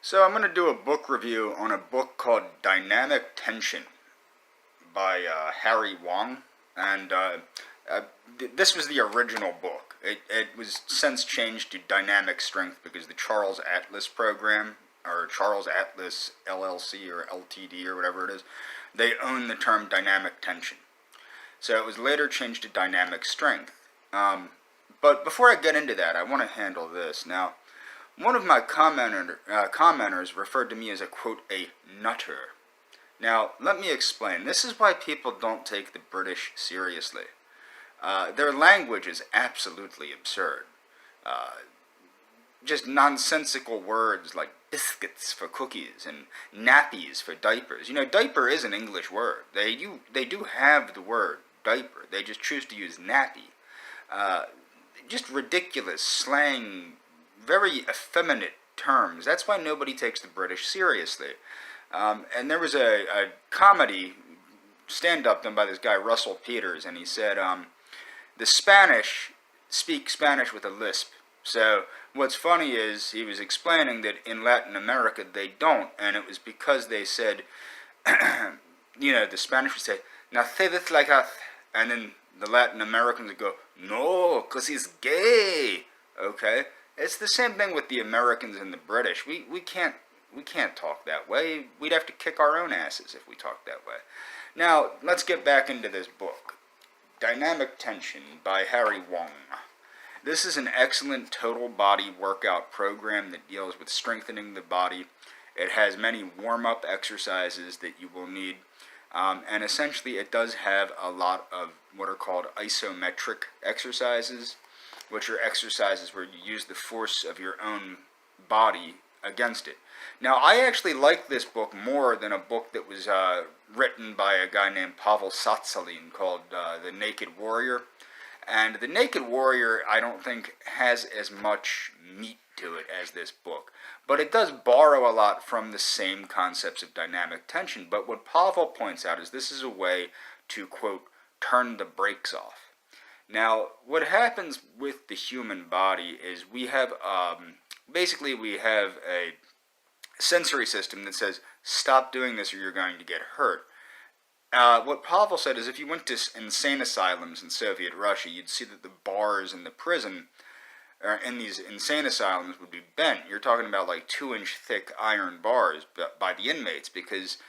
So I'm going to do a book review on a book called Dynamic Tension by Harry Wong, and this was the original book. It was since changed to Dynamic Strength because the Charles Atlas program, or Charles Atlas LLC or LTD or whatever it is, they own the term Dynamic Tension. So it was later changed to Dynamic Strength. But before I get into that, I want to handle this. Now, one of my commenters referred to me as a, quote, a nutter. Now, let me explain. This is why people don't take the British seriously. Their language is absolutely absurd. Just nonsensical words like biscuits for cookies and nappies for diapers. You know, diaper is an English word. They do have the word diaper. They just choose to use nappy. Just ridiculous slang, very effeminate terms. That's why nobody takes the British seriously. And there was a comedy stand-up done by this guy Russell Peters, and he said, the Spanish speak Spanish with a lisp. So what's funny is he was explaining that in Latin America they don't, and it was because they said, you know, the Spanish would say, now say this like us, and then the Latin Americans would go, no, because he's gay, okay? It's the same thing with the Americans and the British. We can't talk that way. We'd have to kick our own asses if we talked that way. Now, let's get back into this book. Dynamic Tension by Harry Wong. This is an excellent total body workout program that deals with strengthening the body. It has many warm-up exercises that you will need. And essentially it does have a lot of what are called isometric exercises, which are exercises where you use the force of your own body against it. Now, I actually like this book more than a book that was written by a guy named Pavel Tsatsouline called The Naked Warrior. And The Naked Warrior, I don't think, has as much meat to it as this book. But it does borrow a lot from the same concepts of dynamic tension. But what Pavel points out is this is a way to, quote, turn the brakes off. Now, what happens with the human body is we have, basically we have a sensory system that says, stop doing this or you're going to get hurt. What Pavel said is if you went to insane asylums in Soviet Russia, you'd see that the bars in the prison, in these insane asylums, would be bent. You're talking about like 2-inch thick iron bars by the inmates because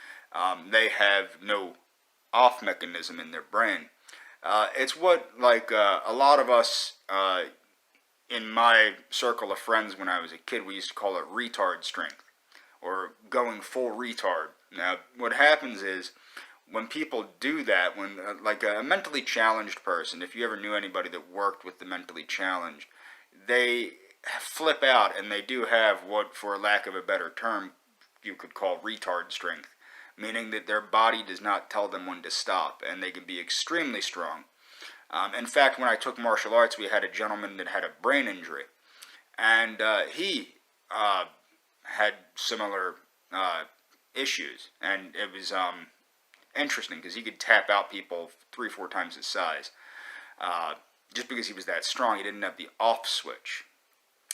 they have no off mechanism in their brain. It's what, like, a lot of us in my circle of friends when I was a kid, we used to call it retard strength, or going full retard. Now, what happens is, when people do that, when, like a mentally challenged person, if you ever knew anybody that worked with the mentally challenged, they flip out, and they do have what, for lack of a better term, you could call retard strength. Meaning that their body does not tell them when to stop, and they can be extremely strong. In fact, when I took martial arts, we had a gentleman that had a brain injury, and he had similar issues, and it was interesting because he could tap out people 3-4 times his size. Just because he was that strong, he didn't have the off switch.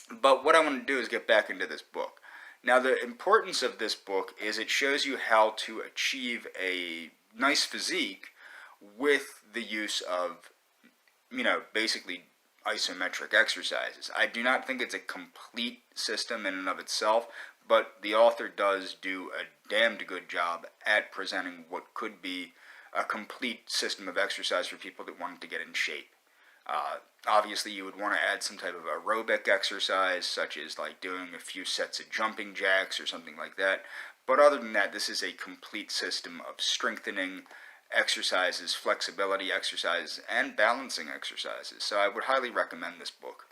But what I want to do is get back into this book. Now, the importance of this book is it shows you how to achieve a nice physique with the use of, you know, basically isometric exercises. I do not think it's a complete system in and of itself, but the author does do a damned good job at presenting what could be a complete system of exercise for people that wanted to get in shape. Obviously, you would want to add some type of aerobic exercise, such as like doing a few sets of jumping jacks or something like that. But other than that, this is a complete system of strengthening exercises, flexibility exercises, and balancing exercises. So I would highly recommend this book.